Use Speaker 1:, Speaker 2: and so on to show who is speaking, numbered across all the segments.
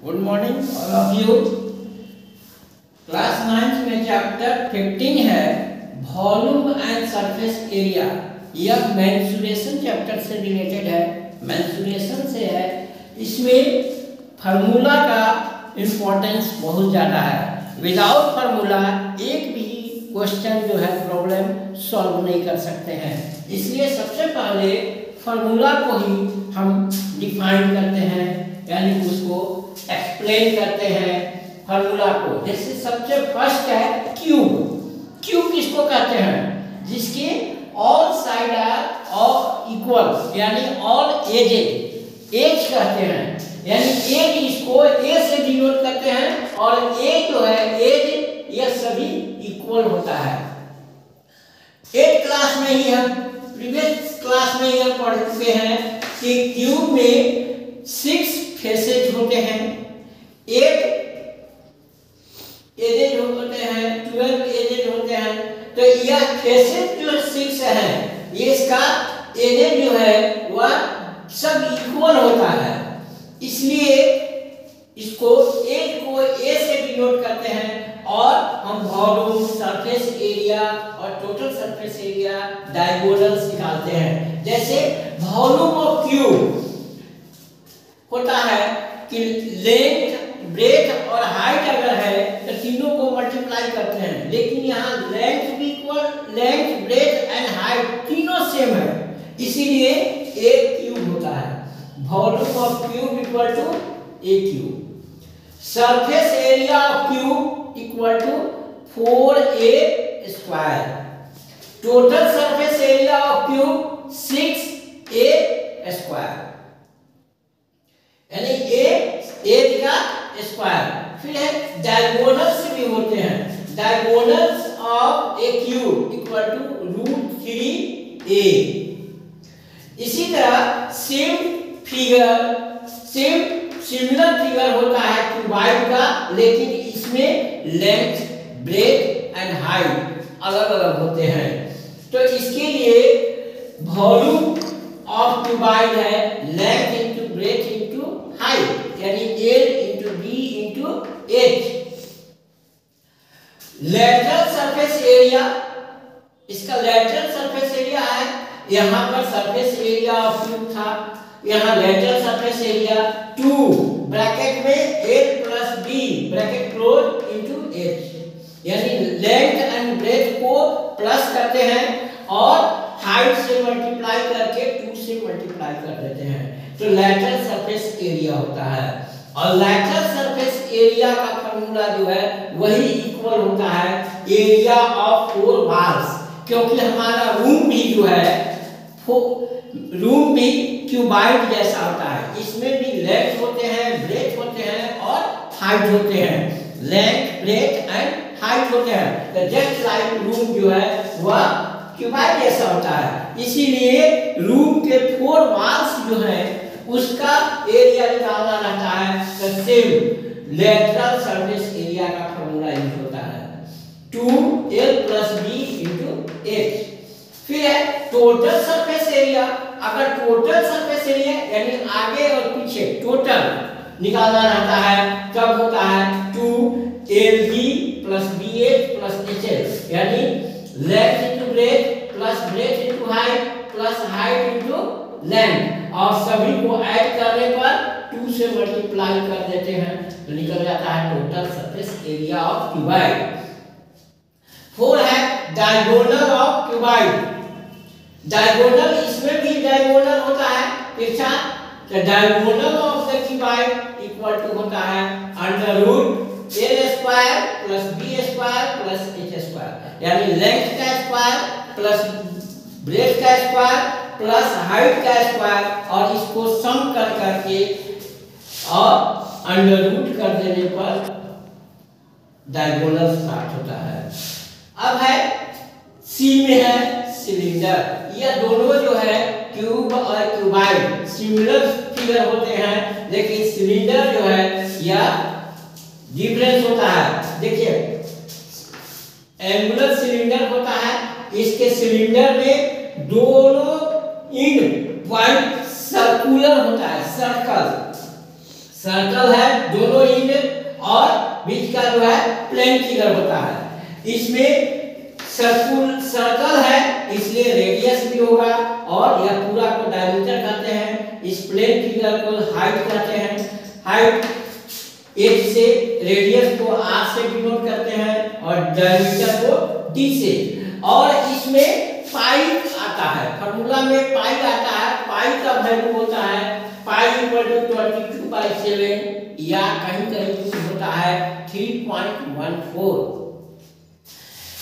Speaker 1: Good morning all of you. Class 9 में chapter 15 है volume and surface area. यह mensuration chapter से related है, मेंसुरेशन से है। इसमें फार्मूला का इम्पोर्टेंस बहुत ज़्यादा है। विदाउट फार्मूला एक भी क्वेश्चन जो है प्रॉब्लम सॉल्व नहीं कर सकते हैं। इसलिए सबसे पहले फार्मूला को ही हम डिफाइन करते हैं, यानी उसको एक्सप्लेन करते हैं फार्मूला को। जैसे सबसे फर्स्ट है क्यूब। क्यूब किसको कहते हैं? जिसके all side are of equal, यानी ऑल एज कहते हैं। यानी एज इसको ए से डिनोट करते हैं और ए जो है एज यह सभी इक्वल होता है। 8th क्लास में ही हम प्रीवियस क्लास में यह पढ़ चुके हैं कि क्यूब में 6 फेसेज होते हैं, 8 एजेज होते हैं, 12 एजेज होते हैं। तो यह फेसेज जो 6 है, ये इसका एजेज जो है वह सब इक्वल होता है। इसलिए इसको एज को ए से डिनोट करते हैं और हम वॉल्यूम, सरफेस एरिया और टोटल सरफेस एरिया डायगोनल्स निकालते हैं। जैसे वॉल्यूम ऑफ क्यूब होता है कि लेंथ, ब्रेथ और हाइट अगर है तो तीनों को मल्टीप्लाई करते हैं, लेकिन यहाँ लेंथ भी equal, length, breadth and height तीनों सेम है, इसीलिए एक क्यूब होता है। Volume of cube equal to a cube. Surface area of cube equal to 4a square. Total surface area of cube 6a square, यानी एज का square. फिर है डायगोनल्स भी होते हैं। Diagonals of a cube equal to √3a। इसी तरह similar figure होता है क्यूबाइड का, लेकिन इसमें लेंथ, ब्रेथ एंड हाइट अलग अलग होते हैं। तो इसके लिए वॉल्यूम ऑफ क्यूबाइड है length into breadth into height, यानी L into B into H। Lateral surface area, इसका लेटरल सरफेस एरिया है, यहाँ पर सरफेस एरिया ऑफ क्यूब था, यहाँ लेटरल सरफेस एरिया 2 ब्रैकेट में L plus B bracket close into H, यानी length and breadth को प्लस करते हैं और हाइट से मल्टीप्लाई करके 2 से मल्टीप्लाई कर देते हैं, तो लेटरल सरफेस एरिया होता है। और लेटरल सरफेस एरिया का फार्मूला जो है वही इक्वल होता है एरिया ऑफ 4 वॉल्स, क्योंकि हमारा रूम भी जो है रूम भी क्यूबाइड जैसा होता है। इसमें भी लेंथ होते हैं, ब्रेथ होते हैं और हाइट होते हैं। लेंथ, ब्रेथ एंड हाइट होते हैं। तो जस्ट लाइक रूम जो है वह क्यूबाइड जैसा होता है, इसीलिए रूम के 4 वॉल्स जो है उसका एरिया निकालना रहता है। तो सेम लेटरल सरफेस एरिया का फार्मूला यूज होता है 2L plus B into H। फिर है टोटल सरफेस एरिया। अगर टोटल सरफेस एरिया यानी आगे और पीछे टोटल निकालना रहता है, तब होता है 2LB plus BH plus HH, यानी length into breadth plus breadth into height plus height into length, और सभी को ऐड करने पर 2 से मल्टीप्लाई कर देते हैं तो निकल जाता है total surface area of cuboid. 4 है डायगोनल ऑफ क्यूबाइड। डायगोनल, इसमें भी डायगोनल होता है तिरछा। तो diagonal of the cuboid equal to होता है √L square plus B square plus H square, यानी लेंथ का स्क्वायर प्लस ब्रेथ का स्क्वायर प्लस हाइट का स्क्वायर, और इसको सम कर करके और अंडर कर देने पर डायगोनल स्टार्ट होता है। अब है सी में है सिलेंडर। यह दोनों जो है क्यूब और क्यूबाइड सिमिलर फिगर होते हैं, लेकिन सिलेंडर जो है यह डिफरेंस होता है। देखिए एंगुलर सिलेंडर होता है, इसके सिलेंडर में दोनों इन पॉइंट सर्कुलर होता है, सर्कल है दोनों एंड और बीच का जो है प्लेन फिगर होता है। इसमें सर्कल है इसलिए रेडियस भी होगा और यह पूरा को डायमीटर कहते हैं। इस प्लेन फिगर को हाइट कहते हैं। हाइट h से, रेडियस को r से डिनोट करते हैं और डायमीटर को d से। और इसमें पाई आता है, फार्मूला में पाई आता है। पाई का वैल्यू होता है पाई इक्वल टू 22/7 या कहीं कहीं होता है 3.14।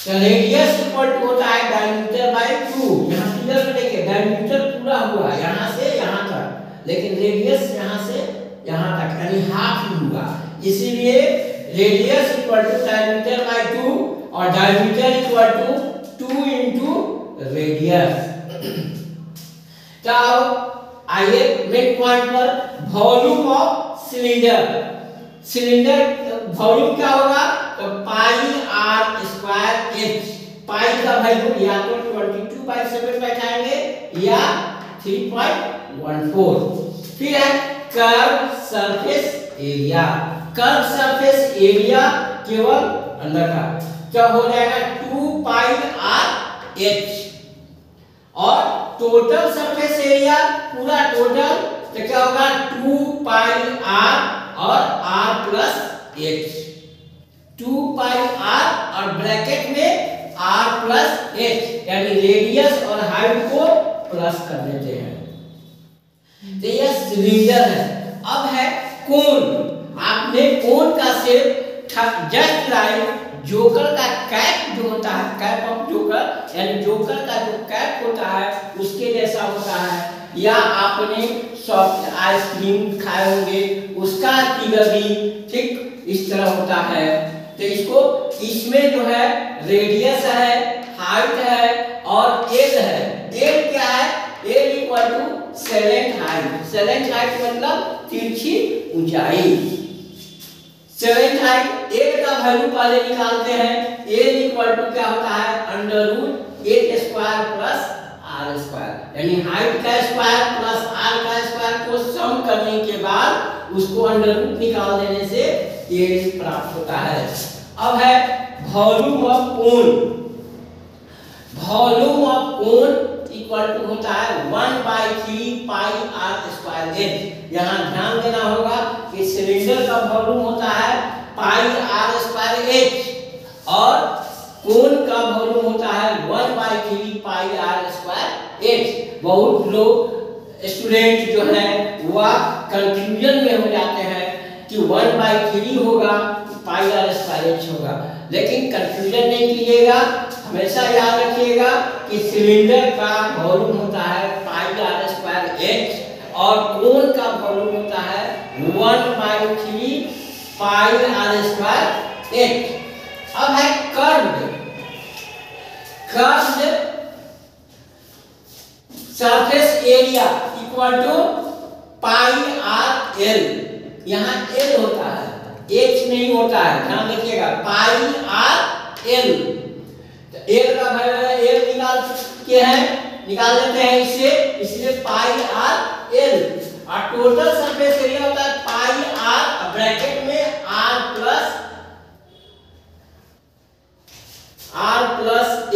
Speaker 1: तो रेडियस इक्वल टू होता है डायमीटर बाय 2। यहाँ फिगर में देखिए डायमीटर पूरा हुआ यहाँ से यहाँ तक, लेकिन रेडियस यहाँ से यहाँ तक यानी हाफ ही हुआ। इसीलिए radius equal to diameter by 2 और diameter equal to 2 into radius. तो आइए मेन पॉइंट पर, volume of cylinder. Cylinder volume क्या होगा? तो pi r square h। Pi का वैल्यू या तो 22/7 बैठाएंगे या 3.14। फिर है curve surface area. Curve surface area केवल अंदर का क्या हो जाएगा 2 पाई r h। और टोटल सरफेस एरिया पूरा टोटल तो क्या होगा 2 पाई r और r प्लस h। 2 पाई r और ब्रैकेट में r प्लस h यानी रेडियस और हाइट को प्लस कर देते हैं। तो यह सिलेंडर है। अब है कोन। आपने कोन का शेप जस्ट लाइक जोकर का कैप जो होता है, कैप ऑफ जोकर यानी जोकर का जो कैप होता है उसके जैसा होता है। या आपने सॉफ्ट आइसक्रीम खाए होंगे उसका फिगर भी ठीक इस तरह होता है। तो इसको इसमें जो है रेडियस है, हाइट है और एल है। एल क्या है? L equal to slant height. Slant height मतलब तिरछी ऊंचाई। सेलेंट हाइट एल का वैल्यू पहले निकालते हैं। एल इक्वल टू क्या होता है √8² प्लस r स्क्वायर यानी हाइट का स्क्वायर प्लस r का स्क्वायर को सम करने के बाद उसको अंडर निकाल देने से एल प्राप्त होता है। अब है volume of cone. Volume of cone equal to होता है 1/3 पाई r स्क्वायर h। यहाँ ध्यान देना होगा कि सिलेंडर का वॉल्यूम होता है पाई r स्क्वायर h और कोन का वॉल्यूम होता है 1/3 पाई r स्क्वायर h। बहुत लोग स्टूडेंट जो है वह कंफ्यूजन में हो जाते हैं कि 1/3 होगा पाई r स्क्वायर h होगा, लेकिन कंफ्यूजन नहीं कीजिएगा। हमेशा याद रखिएगा कि सिलेंडर का वॉल्यूम होता है पाई r स्क्वायर h और कोन का वॉल्यूम होता है 1/3 पाई r स्क्वायर h। अब है curved. Curved surface area equal to pi r l। यहाँ l होता है h नहीं होता है, ध्यान रखिएगा। पाई r l एल का वैल्यू एल निकाल लेते हैं इससे, इसलिए पाई r l। और टोटल सरफेस एरिया होता है पाई r ब्रैकेट में r प्लस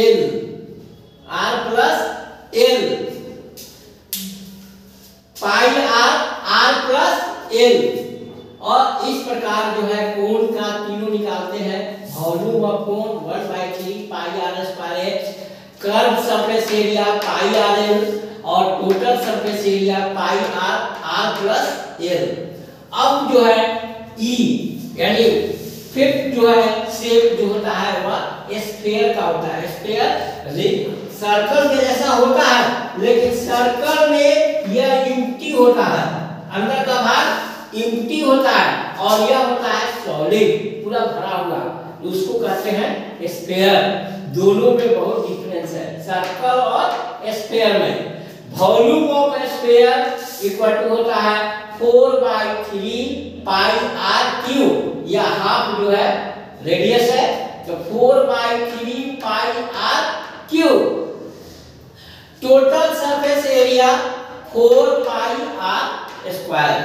Speaker 1: l पाई r प्लस l। और इस प्रकार जो है कोण का तीनों निकालते हैं। वॉल्यूम ऑफ कोण 1/3 पाई r square h, curve surface area पाई r l और टोटल सरफेस एरिया पाई r प्लस l। अब जो है E यानी फिफ्थ जो है शेप जो होता है वह स्फीयर का होता है। स्फीयर सर्कल के जैसा होता है लेकिन सर्कल में यह एम्प्टी होता है, अंदर का भाग एम्प्टी होता है और यह होता है सॉलिड पूरा भरा हुआ, उसको कहते हैं स्फीयर। दोनों में बहुत डिफरेंस है सर्कल और स्फीयर में। Volume of sphere equal to होता है 4/3 पाई r क्यूब, या हाफ जो है रेडियस है तो 4/3 pi r cube. Total surface area 4 pi r square.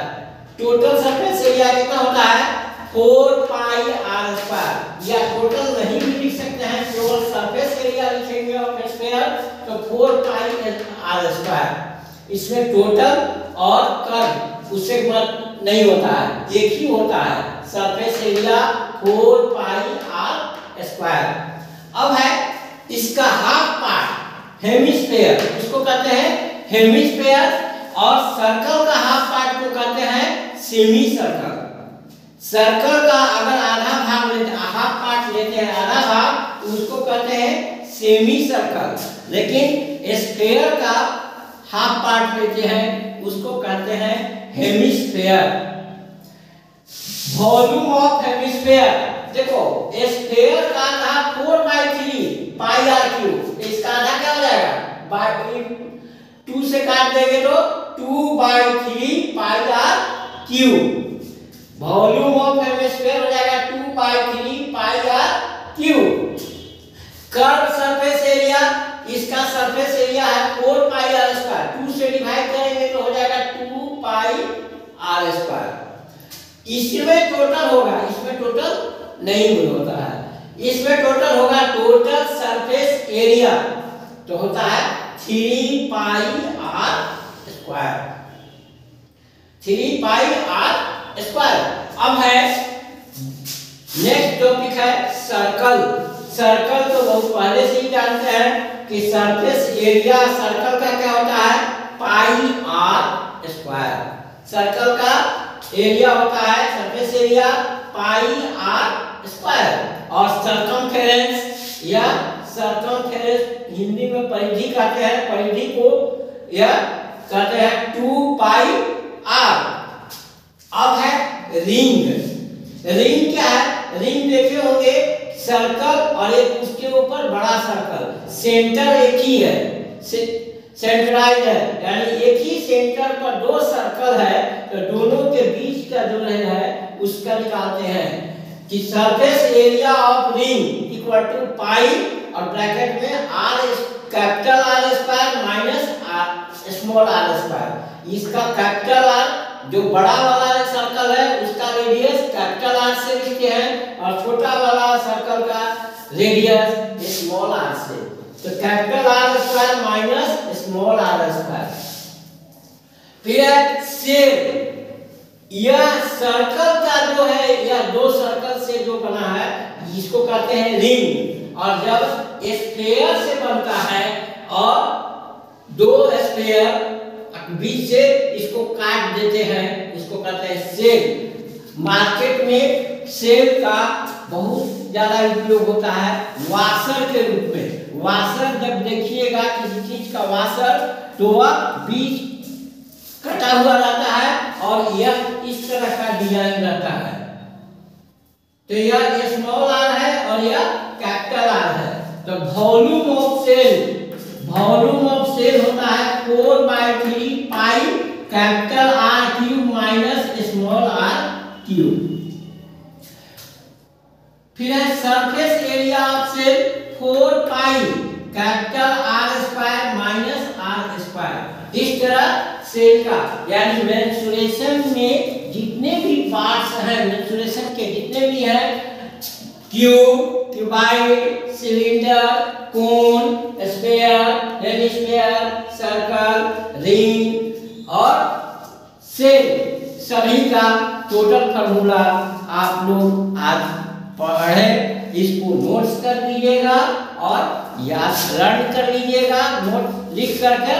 Speaker 1: Total surface area कितना होता है 4 पाई आर स्क्वायर, या टोटल नहीं भी लिख सकते हैं, केवल सरफेस एरिया लिखेंगे ऑफ स्फीयर तो 4 पाई आर स्क्वायर। इसमें टोटल और कर्व उससे मत नहीं होता है, एक ही होता है, surface area 4 pi are square. अब है इसका हाफ पार्ट हेमिस्फीयर, इसको कहते हैं हेमिस्फीयर, और सर्कल का हाफ पार्ट को कहते हैं सेमी सर्कल। सर्कल का अगर आधा भाग लेते हैं, हाफ पार्ट लेते हैं आधा भाग, उसको कहते हैं सेमी सर्कल, लेकिन स्फीयर का हाफ पार्ट लेते हैं उसको कहते हैं हेमिस्फीयर। वॉल्यूम ऑफ हेमिस्फीयर, देखो स्फीयर का आधा 4/3 पाई आर क्यूब, इसका आधा क्या हो जाएगा, बाई 2 से काट देंगे तो 2/3 pi r cube. Volume of hemisphere हो जाएगा 2/3 pi r cube. Curve surface area, इसका सरफेस एरिया है 4 पाई आर स्क्वायर, 2 से डिवाइड करेंगे तो हो जाएगा 2 पाई आर स्क्वायर। इसमें टोटल होगा, इसमें टोटल नहीं होता है, इसमें टोटल होगा टोटल सरफेस एरिया तो होता है 3 pi are square, 3 pi are square. अब है नेक्स्ट टॉपिक है सर्कल। सर्कल तो बहुत पहले से ही जानते हैं कि सरफेस एरिया सर्कल का क्या होता है, पाई आर स्क्वायर। सर्कल का एरिया होता है surface area pi are square, और सर्कमफेरेंस या सर्कमफेरेंस हिंदी में परिधि कहते हैं, परिधि को या कहते हैं 2 पाई आर। अब है रिंग। रिंग क्या है, रिंग देखे होंगे सर्कल और एक उसके ऊपर बड़ा सर्कल, सेंटर एक ही है, सेंट्राइज है, यानी एक ही सेंटर पर 2 सर्कल है तो दोनों के बीच का जो है उसका निकालते हैं कि surface area of ring equal to pi और ब्रैकेट में r capital R square minus r small are square. इसका कैपिटल आर जो बड़ा वाला सर्कल है उसका रेडियस कैपिटल आर से लिखते हैं और छोटा वाला सर्कल का रेडियस स्मॉल आर से, तो capital R square minus small are square. फिर सेव, यह सर्कल का जो है या 2 सर्कल से जो बना है इसको कहते हैं रिंग, और जब स्फीयर से बनता है और 2 स्फीयर बीच से इसको काट देते हैं इसको कहते हैं सेल। मार्केट में सेल का बहुत ज्यादा उपयोग होता है वाशर के रूप में। वाशर जब देखिएगा किसी चीज का वाशर तो वह बीच कटा हुआ रहता है और यह इस तरह का डिजाइन रहता है, तो यह स्मॉल आर है और यह कैपिटल आर है। तो volume of shell, volume of shell होता है 4/3 pi capital R cube minus small R cube. फिर है surface area of shell 4 pi capital R square minus R square. इस तरह सेल का यानी मेंसुरेशन में जितने भी पार्ट्स हैं, मेंसुरेशन के जितने भी हैं, क्यूब, क्यूबाइड, सिलेंडर, कोन, स्फीयर, हेमिस्फीयर, सर्कल, रिंग और सेल, सभी का टोटल फार्मूला आप लोग आज पढ़े, इसको नोट्स कर लीजिएगा और याद लर्न कर लीजिएगा, नोट लिख करके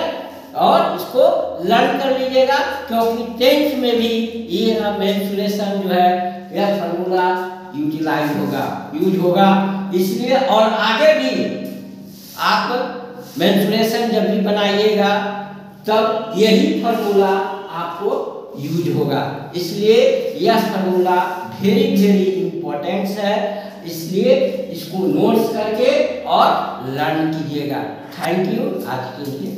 Speaker 1: और इसको लर्न कर लीजिएगा, क्योंकि 10th में भी ये मेंसुरेशन जो है यह फार्मूला यूटिलाइज होगा, यूज होगा। इसलिए और आगे भी आप मेंसुरेशन जब भी बनाइएगा तब यही फार्मूला आपको यूज होगा, इसलिए यह फार्मूला वेरी इंपॉर्टेंट है, इसलिए इसको नोट्स करके और लर्न कीजिएगा। थैंक यू आज के लिए।